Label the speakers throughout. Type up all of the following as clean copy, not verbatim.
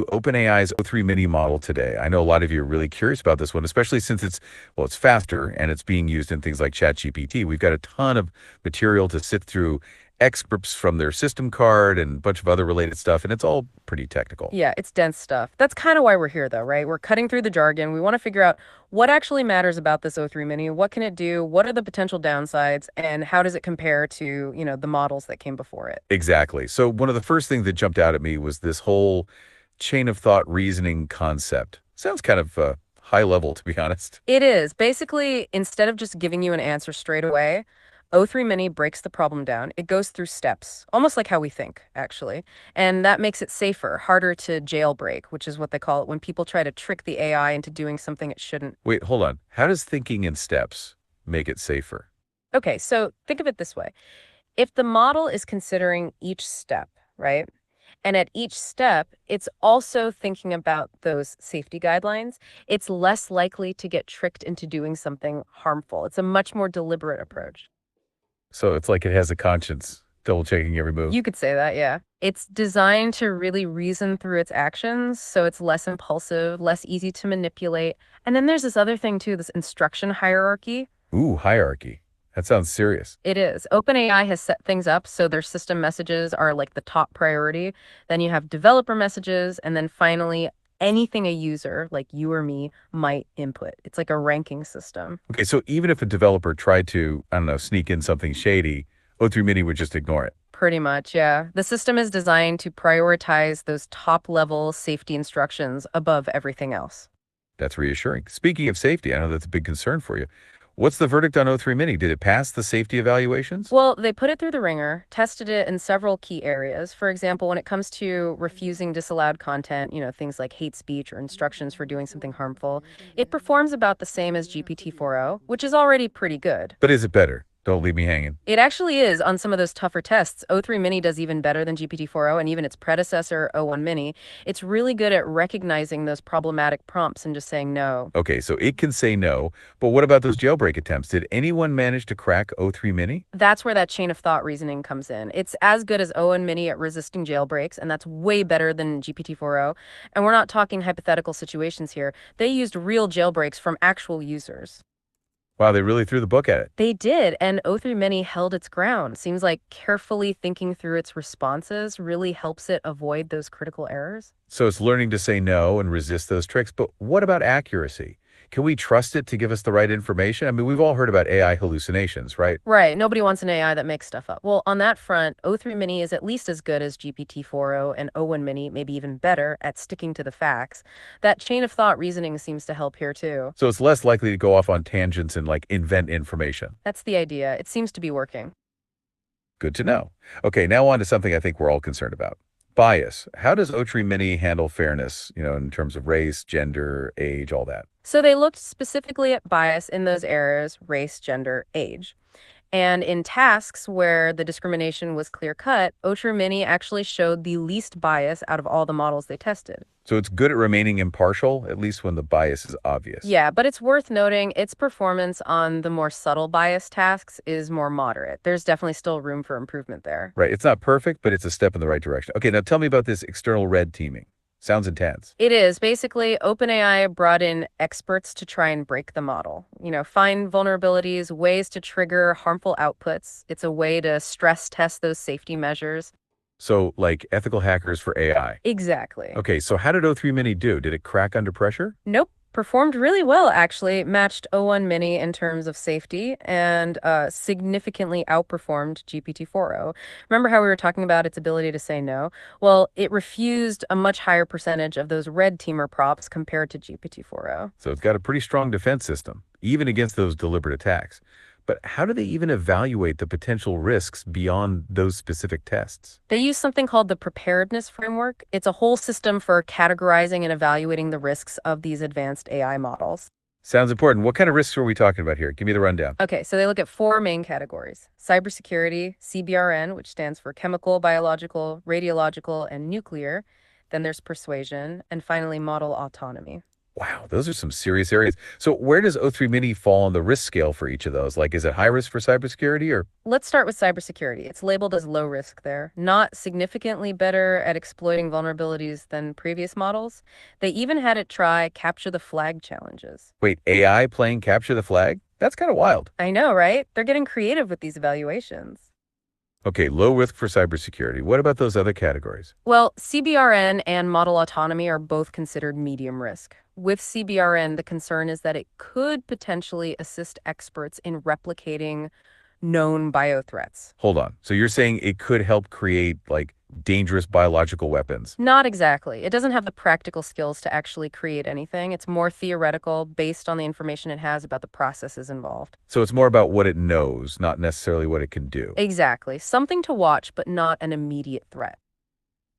Speaker 1: OpenAI's o3-mini model today. I know a lot of you are really curious about this one, especially since it's faster and it's being used in things like ChatGPT. We've got a ton of material to sift through, excerpts from their system card and a bunch of other related stuff, and it's all pretty technical.
Speaker 2: Yeah, it's dense stuff. That's kind of why we're here, though, right? We're cutting through the jargon. We want to figure out what actually matters about this o3-mini. What can it do? What are the potential downsides? And how does it compare to, the models that came before it?
Speaker 1: Exactly. So one of the first things that jumped out at me was this whole chain of thought reasoning concept. Sounds kind of high level, to be honest.
Speaker 2: It is. Basically, instead of just giving you an answer straight away, o3-mini breaks the problem down. It goes through steps, almost like how we think, actually. And that makes it safer, harder to jailbreak, which is what they call it when people try to trick the AI into doing something it shouldn't.
Speaker 1: Wait, hold on. How does thinking in steps make it safer?
Speaker 2: Okay, so think of it this way. If the model is considering each step, right? And at each step, it's also thinking about those safety guidelines. It's less likely to get tricked into doing something harmful. It's a much more deliberate approach.
Speaker 1: So it's like it has a conscience, double checking every move.
Speaker 2: You could say that, yeah. It's designed to really reason through its actions, so it's less impulsive, less easy to manipulate. And then there's this other thing too, this instruction hierarchy.
Speaker 1: Ooh, hierarchy. That sounds serious.
Speaker 2: It is. OpenAI has set things up so their system messages are like the top priority. Then you have developer messages, and then finally, anything a user, like you or me, might input. It's like a ranking system.
Speaker 1: Okay, so even if a developer tried to, I don't know, sneak in something shady, o3-mini would just ignore it.
Speaker 2: Pretty much, yeah. The system is designed to prioritize those top level safety instructions above everything else.
Speaker 1: That's reassuring. Speaking of safety, I know that's a big concern for you. What's the verdict on o3-mini? Did it pass the safety evaluations?
Speaker 2: Well, they put it through the ringer, tested it in several key areas. For example, when it comes to refusing disallowed content, things like hate speech or instructions for doing something harmful, it performs about the same as GPT-4o, which is already pretty good.
Speaker 1: But is it better? Don't leave me hanging.
Speaker 2: It actually is on some of those tougher tests. O3-mini does even better than GPT-4o and even its predecessor, o1-mini. It's really good at recognizing those problematic prompts and just saying no.
Speaker 1: Okay, so it can say no, but what about those jailbreak attempts? Did anyone manage to crack o3-mini?
Speaker 2: That's where that chain of thought reasoning comes in. It's as good as o1-mini at resisting jailbreaks, and that's way better than GPT-4o. And we're not talking hypothetical situations here. They used real jailbreaks from actual users.
Speaker 1: Wow, they really threw the book at it.
Speaker 2: They did, and o3-mini held its ground. Seems like carefully thinking through its responses really helps it avoid those critical errors.
Speaker 1: So it's learning to say no and resist those tricks. But what about accuracy? Can we trust it to give us the right information? I mean, we've all heard about AI hallucinations, right?
Speaker 2: Right, nobody wants an AI that makes stuff up. Well, on that front, o3-mini is at least as good as GPT-4o and o1-mini, maybe even better at sticking to the facts. That chain of thought reasoning seems to help here too.
Speaker 1: So it's less likely to go off on tangents and like invent information.
Speaker 2: That's the idea. It seems to be working.
Speaker 1: Good to know. Okay, now on to something I think we're all concerned about. Bias. How does o3-mini handle fairness, in terms of race, gender, age, all that?
Speaker 2: So they looked specifically at bias in those areas, race, gender, age. And in tasks where the discrimination was clear-cut, o3-mini actually showed the least bias out of all the models they tested.
Speaker 1: So it's good at remaining impartial, at least when the bias is obvious.
Speaker 2: Yeah, but it's worth noting its performance on the more subtle bias tasks is more moderate. There's definitely still room for improvement there.
Speaker 1: Right. It's not perfect, but it's a step in the right direction. Okay, now tell me about this external red teaming. Sounds intense.
Speaker 2: It is. Basically, OpenAI brought in experts to try and break the model. Find vulnerabilities, ways to trigger harmful outputs. It's a way to stress test those safety measures.
Speaker 1: So, like ethical hackers for AI.
Speaker 2: Exactly.
Speaker 1: Okay, so how did o3-mini do? Did it crack under pressure?
Speaker 2: Nope. Performed really well, actually. Matched o1-mini in terms of safety and significantly outperformed GPT-4o. Remember how we were talking about its ability to say no? Well, it refused a much higher percentage of those red teamer props compared to GPT-4o.
Speaker 1: So it's got a pretty strong defense system, even against those deliberate attacks. But how do they even evaluate the potential risks beyond those specific tests?
Speaker 2: They use something called the Preparedness Framework. It's a whole system for categorizing and evaluating the risks of these advanced AI models.
Speaker 1: Sounds important. What kind of risks are we talking about here? Give me the rundown.
Speaker 2: Okay, so they look at four main categories: cybersecurity, CBRN, which stands for chemical, biological, radiological, and nuclear. Then there's persuasion, and finally, model autonomy.
Speaker 1: Wow, those are some serious areas. So where does o3-mini fall on the risk scale for each of those? Like, is it high risk for cybersecurity or?
Speaker 2: Let's start with cybersecurity. It's labeled as low risk there, not significantly better at exploiting vulnerabilities than previous models. They even had it try capture the flag challenges.
Speaker 1: Wait, AI playing capture the flag? That's kind of wild.
Speaker 2: I know, right? They're getting creative with these evaluations.
Speaker 1: Okay, low risk for cybersecurity. What about those other categories?
Speaker 2: Well, CBRN and model autonomy are both considered medium risk. With CBRN, the concern is that it could potentially assist experts in replicating known biothreats.
Speaker 1: Hold on. So you're saying it could help create like dangerous biological weapons?
Speaker 2: Not exactly. It doesn't have the practical skills to actually create anything. It's more theoretical based on the information it has about the processes involved.
Speaker 1: So it's more about what it knows, not necessarily what it can do.
Speaker 2: Exactly. Something to watch, but not an immediate threat.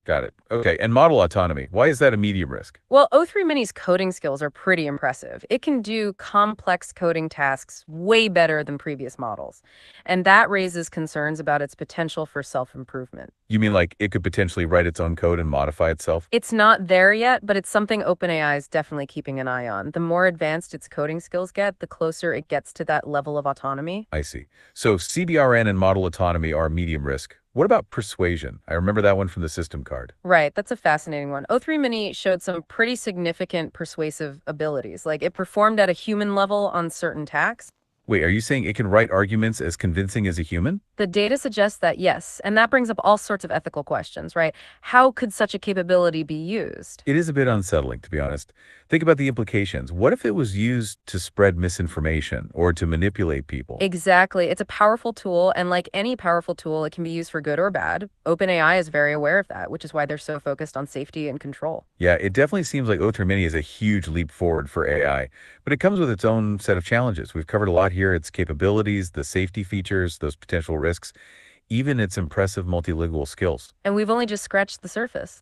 Speaker 1: Got it. Okay. And model autonomy. Why is that a medium risk?
Speaker 2: Well, o3-mini's coding skills are pretty impressive. It can do complex coding tasks way better than previous models, and that raises concerns about its potential for self-improvement.
Speaker 1: You mean like it could potentially write its own code and modify itself?
Speaker 2: It's not there yet, but it's something OpenAI is definitely keeping an eye on. The more advanced its coding skills get, the closer it gets to that level of autonomy.
Speaker 1: I see. So CBRN and model autonomy are medium risk. What about persuasion? I remember that one from the system card.
Speaker 2: Right, that's a fascinating one. O3-mini showed some pretty significant persuasive abilities. Like it performed at a human level on certain tasks.
Speaker 1: Wait, are you saying it can write arguments as convincing as a human?
Speaker 2: The data suggests that yes, and that brings up all sorts of ethical questions, right? How could such a capability be used?
Speaker 1: It is a bit unsettling, to be honest. Think about the implications. What if it was used to spread misinformation or to manipulate people?
Speaker 2: Exactly. It's a powerful tool, and like any powerful tool, it can be used for good or bad. OpenAI is very aware of that, which is why they're so focused on safety and control.
Speaker 1: Yeah, it definitely seems like o3-mini is a huge leap forward for AI, but it comes with its own set of challenges. We've covered a lot here, its capabilities, the safety features, those potential risks, even its impressive multilingual skills.
Speaker 2: And we've only just scratched the surface.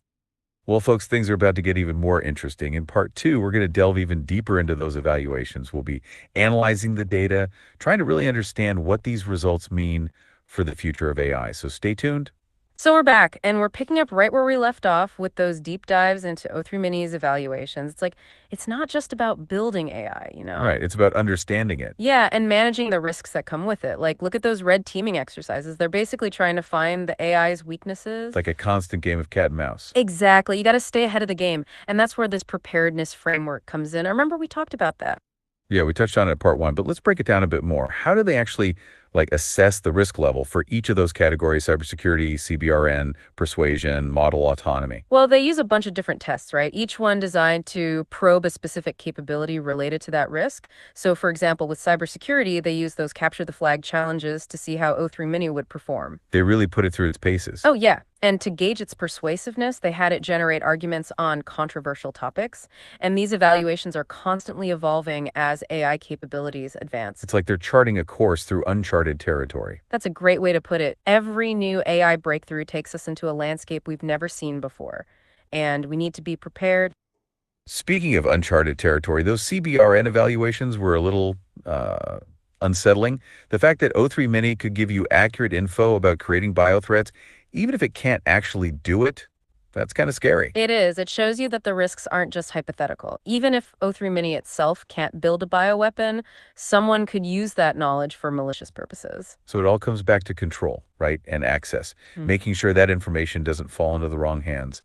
Speaker 1: Well, folks, things are about to get even more interesting. In part two, we're going to delve even deeper into those evaluations. We'll be analyzing the data, trying to really understand what these results mean for the future of AI. So stay tuned.
Speaker 2: So we're back, and we're picking up right where we left off with those deep dives into o3-mini's evaluations. It's like, it's not just about building AI, you
Speaker 1: All
Speaker 2: know?
Speaker 1: right, it's about understanding it.
Speaker 2: Yeah, and managing the risks that come with it. Like, look at those red teaming exercises. They're basically trying to find the AI's weaknesses.
Speaker 1: It's like a constant game of cat and mouse.
Speaker 2: Exactly. You got to stay ahead of the game. And that's where this preparedness framework comes in. I remember we talked about that.
Speaker 1: Yeah, we touched on it in part one, but let's break it down a bit more. How do they actually like assess the risk level for each of those categories: cybersecurity, CBRN, persuasion, model autonomy?
Speaker 2: Well, they use a bunch of different tests, right? Each one designed to probe a specific capability related to that risk. So, for example, with cybersecurity, they use those capture the flag challenges to see how o3-mini would perform.
Speaker 1: They really put it through its paces.
Speaker 2: Oh, yeah. And to gauge its persuasiveness, they had it generate arguments on controversial topics. And these evaluations are constantly evolving as AI capabilities advance.
Speaker 1: It's like they're charting a course through uncharted territory.
Speaker 2: That's a great way to put it. Every new AI breakthrough takes us into a landscape we've never seen before. And we need to be prepared.
Speaker 1: Speaking of uncharted territory, those CBRN evaluations were a little unsettling. The fact that o3-mini could give you accurate info about creating biothreats, even if it can't actually do it, that's kind of scary.
Speaker 2: It is. It shows you that the risks aren't just hypothetical. Even if o3-mini itself can't build a bioweapon, someone could use that knowledge for malicious purposes.
Speaker 1: So it all comes back to control, right? And access,
Speaker 2: Hmm.
Speaker 1: making sure that information doesn't fall into the wrong hands.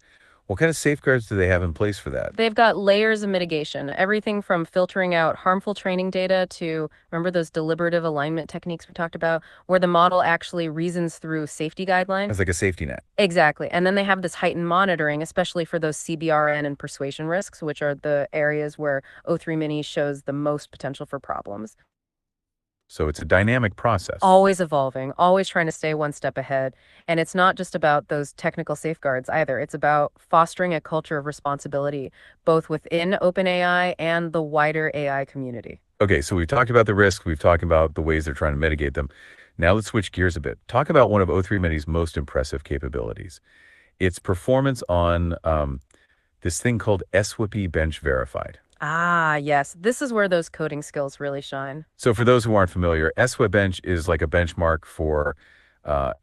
Speaker 1: What kind of safeguards do they have in place for that?
Speaker 2: They've got layers of mitigation, everything from filtering out harmful training data to, remember those deliberative alignment techniques we talked about, where the model actually reasons through safety guidelines?
Speaker 1: As like a safety net.
Speaker 2: Exactly. And then they have this heightened monitoring, especially for those CBRN and persuasion risks, which are the areas where o3-mini shows the most potential for problems.
Speaker 1: So it's a dynamic process.
Speaker 2: Always evolving, always trying to stay one step ahead. And it's not just about those technical safeguards either. It's about fostering a culture of responsibility, both within OpenAI and the wider AI community.
Speaker 1: Okay, so we've talked about the risk, we've talked about the ways they're trying to mitigate them. Now let's switch gears a bit. Talk about one of o3-mini's most impressive capabilities. Its performance on this thing called SWIPy Bench Verified.
Speaker 2: Ah, yes. This is where those coding skills really shine.
Speaker 1: So for those who aren't familiar, SWIP Bench is like a benchmark for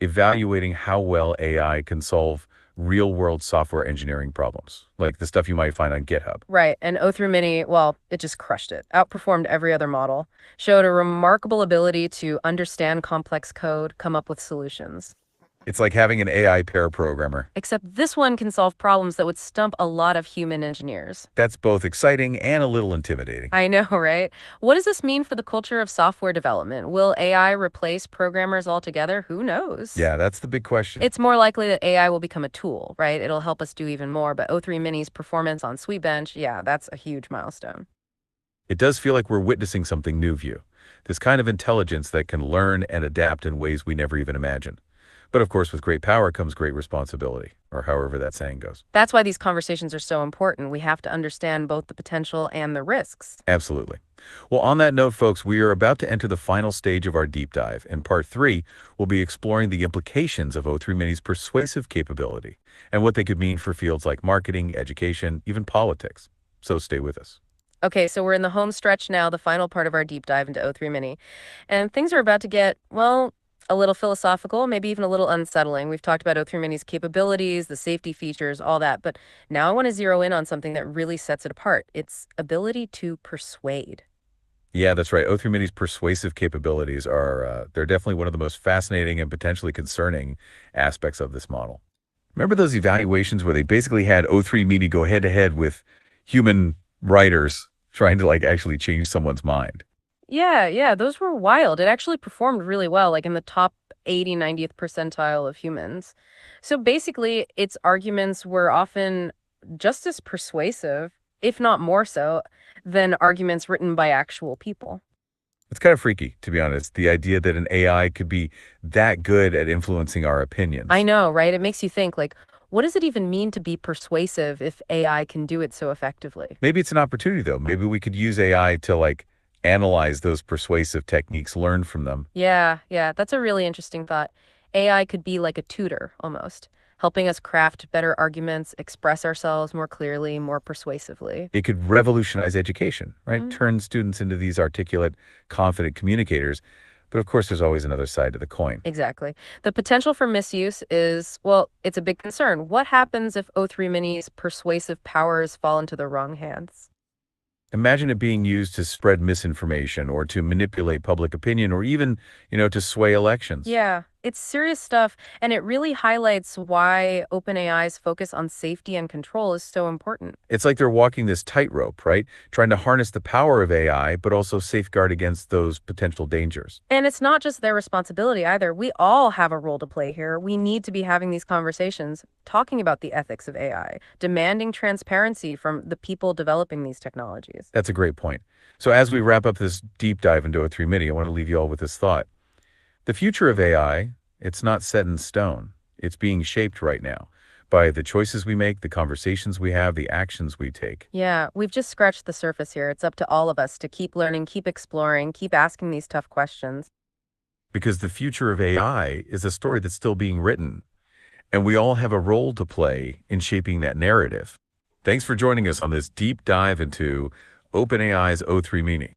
Speaker 1: evaluating how well AI can solve real-world software engineering problems, like the stuff you might find on GitHub.
Speaker 2: Right. And o3-mini, well, it just crushed it, outperformed every other model, showed a remarkable ability to understand complex code, come up with solutions.
Speaker 1: It's like having an AI pair programmer.
Speaker 2: Except this one can solve problems that would stump a lot of human engineers.
Speaker 1: That's both exciting and a little intimidating.
Speaker 2: I know, right? What does this mean for the culture of software development? Will AI replace programmers altogether? Who knows?
Speaker 1: Yeah, that's the big question.
Speaker 2: It's more likely that AI will become a tool, right? It'll help us do even more, but o3-mini's performance on Sweetbench, yeah, that's a huge milestone.
Speaker 1: It does feel like we're witnessing something new, View. This kind of intelligence that can learn and adapt in ways we never even imagined. But of course, with great power comes great responsibility, or however that saying goes.
Speaker 2: That's why these conversations are so important. We have to understand both the potential and the risks.
Speaker 1: Absolutely. Well, on that note, folks, we are about to enter the final stage of our deep dive. In part 3, we'll be exploring the implications of o3-mini's persuasive capability and what they could mean for fields like marketing, education, even politics. So stay with us.
Speaker 2: Okay, so we're in the home stretch now, the final part of our deep dive into o3-mini. And things are about to get, well, a little philosophical, maybe even a little unsettling. We've talked about o3-mini's capabilities, the safety features, all that, but now I want to zero in on something that really sets it apart, its ability to persuade.
Speaker 1: Yeah, that's right. o3-mini's persuasive capabilities are, they're definitely one of the most fascinating and potentially concerning aspects of this model. Remember those evaluations where they basically had o3-mini go head-to-head with human writers trying to, like, actually change someone's mind?
Speaker 2: Yeah, those were wild. It actually performed really well, like in the top 80, 90th percentile of humans. So basically, its arguments were often just as persuasive, if not more so, than arguments written by actual people.
Speaker 1: It's kind of freaky, to be honest, the idea that an AI could be that good at influencing our
Speaker 2: I
Speaker 1: opinions.
Speaker 2: know, right? It makes you think, like, what does it even mean to be persuasive if AI can do it so effectively?
Speaker 1: Maybe it's an opportunity, though. Maybe we could use AI to, like, analyze those persuasive techniques, learn from them.
Speaker 2: Yeah, that's a really interesting thought. AI could be like a tutor almost, helping us craft better arguments, express ourselves more clearly, more persuasively.
Speaker 1: It could revolutionize education, right?
Speaker 2: Mm,
Speaker 1: Turn students into these articulate, confident communicators. But of course, there's always another side to the coin.
Speaker 2: exactly. The potential for misuse is, well, it's a big concern. What happens if o3-mini's persuasive powers fall into the wrong hands?
Speaker 1: Imagine it being used to spread misinformation or to manipulate public opinion or even, to sway elections.
Speaker 2: Yeah, it's serious stuff, and it really highlights why OpenAI's focus on safety and control is so important.
Speaker 1: It's like they're walking this tightrope, right? Trying to harness the power of AI, but also safeguard against those potential dangers.
Speaker 2: And it's not just their responsibility either. We all have a role to play here. We need to be having these conversations, talking about the ethics of AI, demanding transparency from the people developing these technologies.
Speaker 1: That's a great point. So as we wrap up this deep dive into o3-mini, I want to leave you all with this thought. The future of AI, it's not set in stone. It's being shaped right now by the choices we make, the conversations we have, the actions we take.
Speaker 2: Yeah, we've just scratched the surface here. It's up to all of us to keep learning, keep exploring, keep asking these tough questions.
Speaker 1: Because the future of AI is a story that's still being written, and we all have a role to play in shaping that narrative. Thanks for joining us on this deep dive into OpenAI's o3-mini.